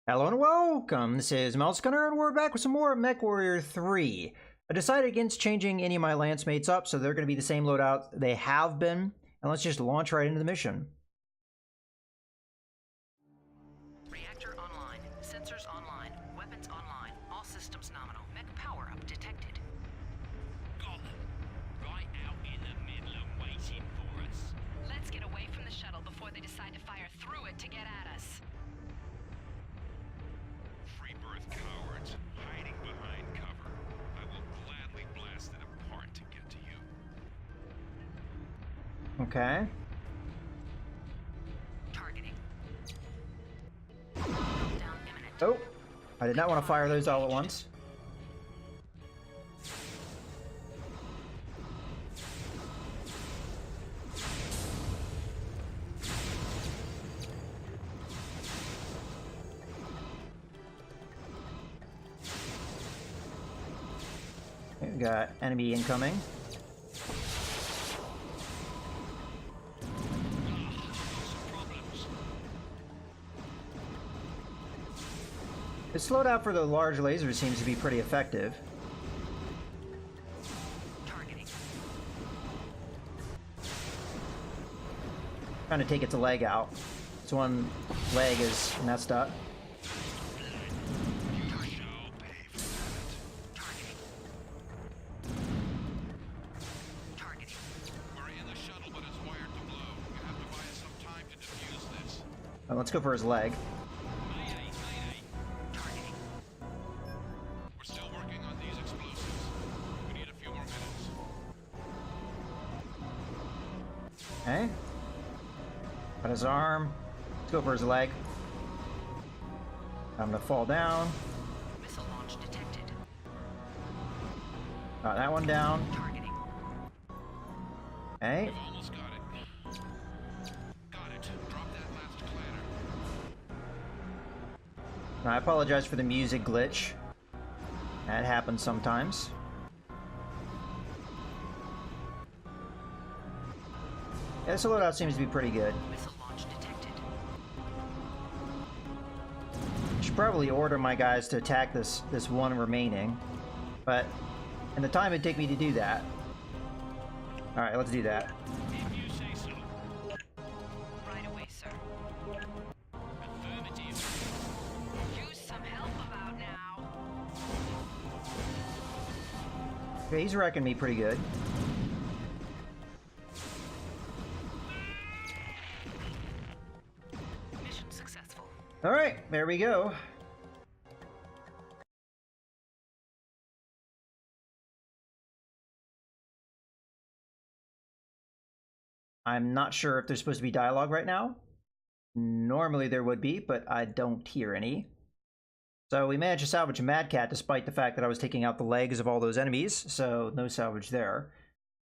Hello and welcome, this is Mousecunner and we're back with some more MechWarrior 3. I decided against changing any of my lance mates up, so they're going to be the same loadout they have been, and let's just launch right into the mission. Reactor online, sensors online, weapons online, all systems nominal, mech power up detected. Got them. Right out in the middle and waiting for us. Let's get away from the shuttle before they decide to fire through it to get at us. Free birth cowards, hiding behind cover. I will gladly blast it apart to get to you. Okay. Targeting. Down imminent. Oh, I did not want to fire those all at once. Okay, we got enemy incoming. This loadout for the large laser seems to be pretty effective. Targeting. Trying to take its leg out. This one leg is messed up. Targeting. Targeting. We're in the shuttle, but it's wired to blow. You have to buy us some time to defuse this. Let's go for his leg. Mayday, mayday. Targeting. We're still working on these explosives. We need a few more minutes. Okay. Got his arm. Let's go for his leg. I'm gonna fall down. Missile launch detected. Got that one down. Targeting. Okay. We've almost got it. Got it. Drop that last clatter. I apologize for the music glitch. That happens sometimes. Yeah, this loadout seems to be pretty good. Missile launch detected. Should probably order my guys to attack this one remaining, but in the time it'd take me to do that. All right, let's do that. If you say so. Right away, sir. Affirmative. Use some help about now. Okay, he's wrecking me pretty good. Mission successful. All right, there we go. I'm not sure if there's supposed to be dialogue right now. Normally there would be, but I don't hear any. So we managed to salvage a Mad Cat despite the fact that I was taking out the legs of all those enemies, so no salvage there.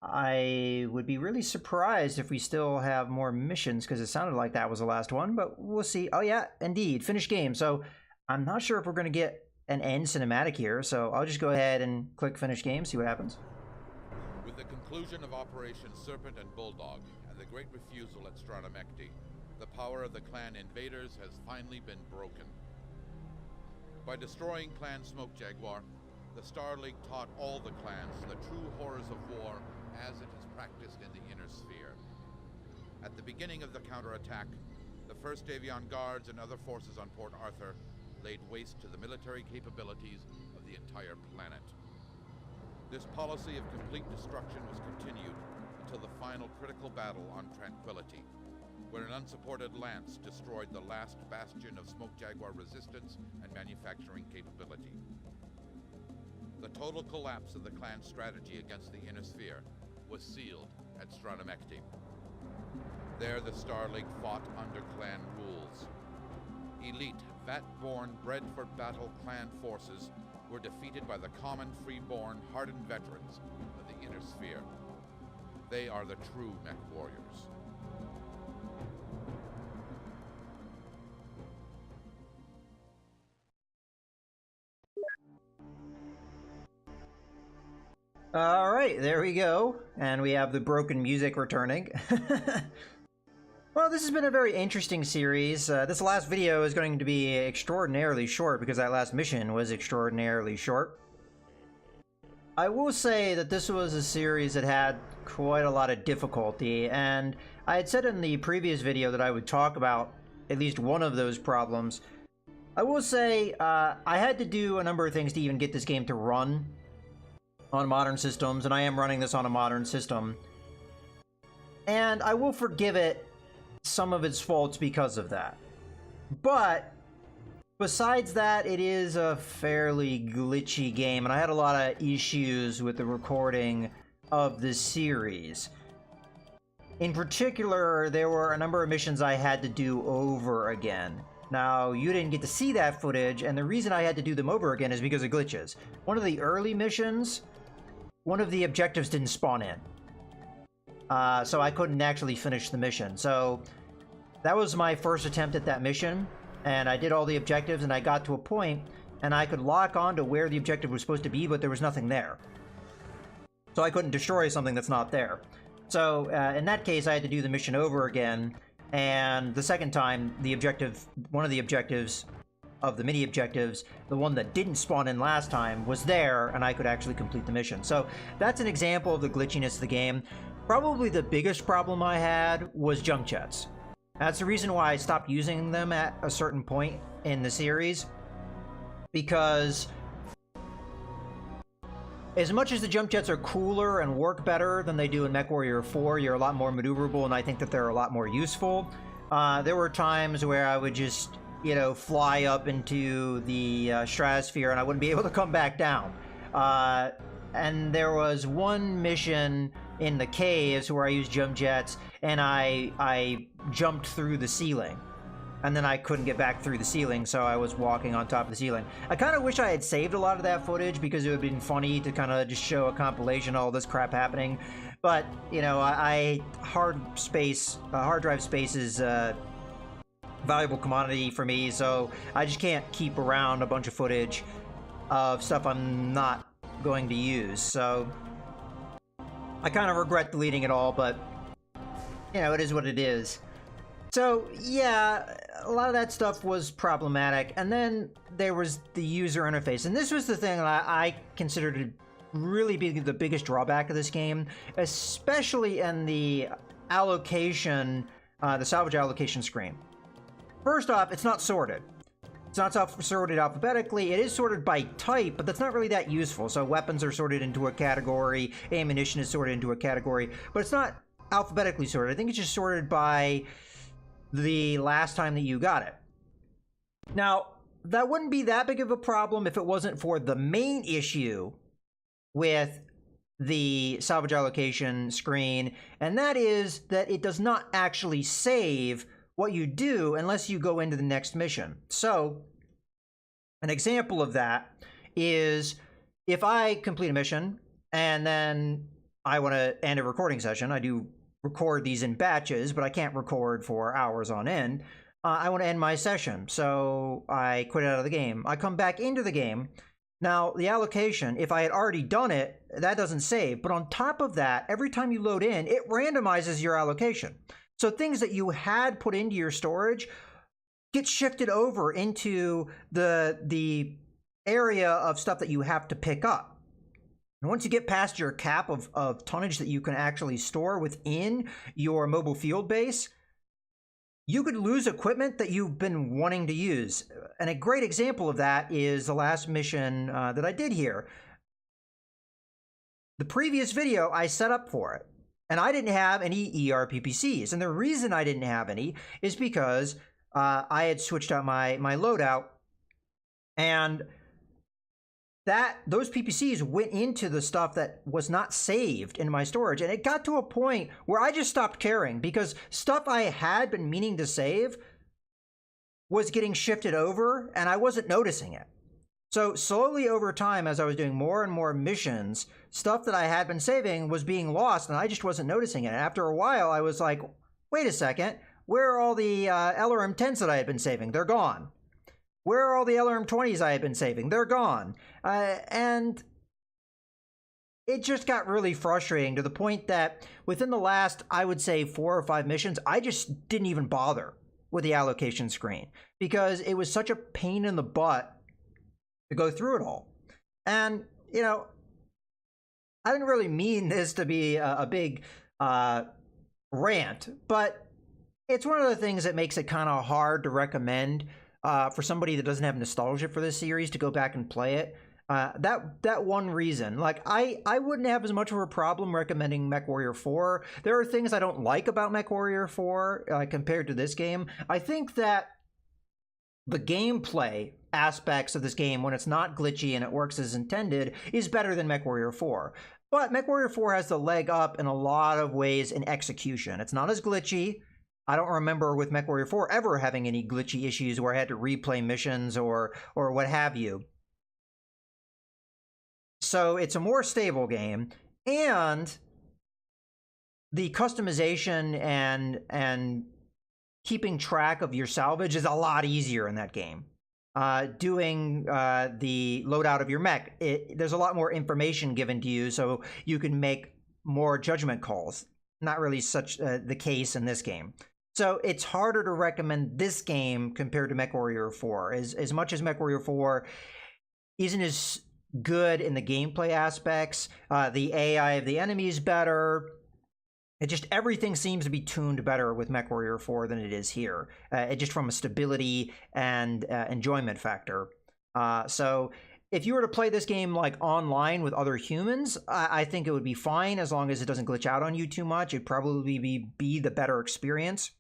I would be really surprised if we still have more missions, because it sounded like that was the last one, but we'll see. Oh yeah, indeed, finished game. So I'm not sure if we're going to get an end cinematic here, so I'll just go ahead and click finish game, see what happens. With the conclusion of Operation Serpent and Bulldog and the great refusal at Stranamekti, the power of the clan invaders has finally been broken. By destroying Clan Smoke Jaguar, the Star League taught all the clans the true horrors of war as it is practiced in the Inner Sphere. At the beginning of the counterattack, the 1st Avion Guards and other forces on Port Arthur laid waste to the military capabilities of the entire planet. This policy of complete destruction was continued until the final critical battle on Tranquility, where an unsupported lance destroyed the last bastion of Smoke Jaguar resistance and manufacturing capability. The total collapse of the clan's strategy against the Inner Sphere was sealed at Stranamekti. There the Star League fought under clan rules. Elite, vat-born, bred-for-battle clan forces were defeated by the common, free-born, hardened veterans of the Inner Sphere. They are the true MechWarriors. All right, there we go. And we have the broken music returning. Well, this has been a very interesting series. This last video is going to be extraordinarily short because that last mission was extraordinarily short. I will say that this was a series that had quite a lot of difficulty, and I had said in the previous video that I would talk about at least one of those problems. I will say I had to do a number of things to even get this game to run on modern systems, and I am running this on a modern system. And I will forgive it some of its faults because of that. But besides that, it is a fairly glitchy game, and I had a lot of issues with the recording of this series. In particular, there were a number of missions I had to do over again. Now, you didn't get to see that footage, and the reason I had to do them over again is because of glitches. One of the early missions, one of the objectives didn't spawn in. So I couldn't actually finish the mission. So that was my first attempt at that mission, and I did all the objectives, and I got to a point, and I could lock on to where the objective was supposed to be, but there was nothing there. So I couldn't destroy something that's not there. So in that case, I had to do the mission over again, and the second time, the objective, one of the objectives of the mini objectives, the one that didn't spawn in last time, was there, and I could actually complete the mission. So that's an example of the glitchiness of the game. Probably the biggest problem I had was jump jets. That's the reason why I stopped using them at a certain point in the series, because as much as the jump jets are cooler and work better than they do in MechWarrior 4, you're a lot more maneuverable, and I think that they're a lot more useful. There were times where I would just, you know, fly up into the stratosphere and I wouldn't be able to come back down. And there was one mission in the caves where I used jump jets, and I jumped through the ceiling. And then I couldn't get back through the ceiling, so I was walking on top of the ceiling. I kind of wish I had saved a lot of that footage, because it would have been funny to kind of just show a compilation of all this crap happening. But, you know, hard drive space is valuable commodity for me, so I just can't keep around a bunch of footage of stuff I'm not going to use. So I kind of regret deleting it all, but, you know, it is what it is. So, yeah, a lot of that stuff was problematic. And then there was the user interface. And this was the thing that I considered to really be the biggest drawback of this game, especially in the allocation, the salvage allocation screen. First off, it's not sorted. It's not sorted alphabetically. It is sorted by type, but that's not really that useful. So weapons are sorted into a category, ammunition is sorted into a category, but it's not alphabetically sorted. I think it's just sorted by the last time that you got it. Now, that wouldn't be that big of a problem if it wasn't for the main issue with the salvage allocation screen, and that is that it does not actually save what you do unless you go into the next mission. So, an example of that is if I complete a mission and then I want to end a recording session, I do record these in batches, but I can't record for hours on end. I want to end my session, so I quit out of the game. I come back into the game. Now, the allocation, if I had already done it, that doesn't save. But on top of that, every time you load in, it randomizes your allocation. So things that you had put into your storage get shifted over into the area of stuff that you have to pick up. And once you get past your cap of tonnage that you can actually store within your mobile field base, you could lose equipment that you've been wanting to use. And a great example of that is the last mission that I did here. The previous video, I set up for it, and I didn't have any ERPPCs. And the reason I didn't have any is because I had switched out my loadout, and those PPCs went into the stuff that was not saved in my storage. And it got to a point where I just stopped caring, because stuff I had been meaning to save was getting shifted over and I wasn't noticing it. So slowly over time, as I was doing more and more missions, stuff that I had been saving was being lost and I just wasn't noticing it. And after a while, I was like, wait a second, where are all the LRM 10s that I had been saving? They're gone. Where are all the LRM 20s I had been saving? They're gone. And it just got really frustrating to the point that within the last, I would say, 4 or 5 missions, I just didn't even bother with the allocation screen because it was such a pain in the butt to go through it all. And, you know, I didn't really mean this to be a big rant, but it's one of the things that makes it kind of hard to recommend for somebody that doesn't have nostalgia for this series to go back and play it. That one reason, like I wouldn't have as much of a problem recommending MechWarrior 4. There are things I don't like about MechWarrior 4 compared to this game. I think that the gameplay aspects of this game, when it's not glitchy and it works as intended, is better than MechWarrior 4. But MechWarrior 4 has the leg up in a lot of ways in execution. It's not as glitchy. I don't remember with MechWarrior 4 ever having any glitchy issues where I had to replay missions or what have you. So it's a more stable game, and the customization and keeping track of your salvage is a lot easier in that game. Doing the loadout of your mech, there's a lot more information given to you, so you can make more judgment calls. Not really such the case in this game. So it's harder to recommend this game compared to MechWarrior 4. As much as MechWarrior 4 isn't as good in the gameplay aspects, the AI of the enemies better. It just, everything seems to be tuned better with MechWarrior 4 than it is here. Just from a stability and enjoyment factor. So if you were to play this game like online with other humans, I think it would be fine as long as it doesn't glitch out on you too much. It'd probably be the better experience.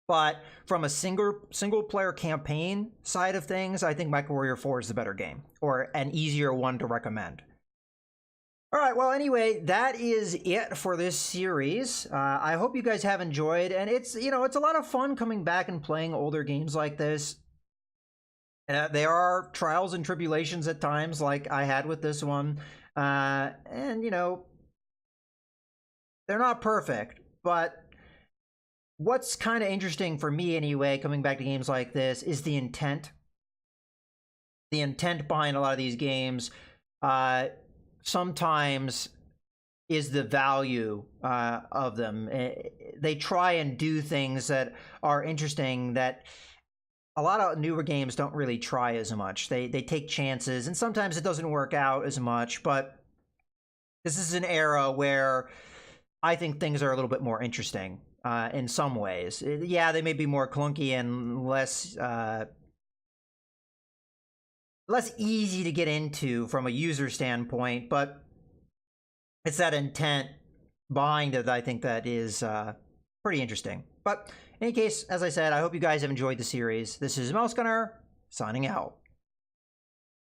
But from a single player campaign side of things, I think MechWarrior 4 is the better game, or an easier one to recommend. All right, well, anyway, that is it for this series. I hope you guys have enjoyed, and it's a lot of fun coming back and playing older games like this. There are trials and tribulations at times, like I had with this one, and they're not perfect, but what's kind of interesting for me anyway, coming back to games like this, is the intent. The intent behind a lot of these games sometimes is the value of them. They try and do things that are interesting that a lot of newer games don't really try as much. They take chances, and sometimes it doesn't work out as much, but this is an era where I think things are a little bit more interesting. In some ways. Yeah, they may be more clunky and less easy to get into from a user standpoint, but it's that intent behind it that I think that is pretty interesting. But in any case, as I said, I hope you guys have enjoyed the series. This is Mouse Gunner, signing out.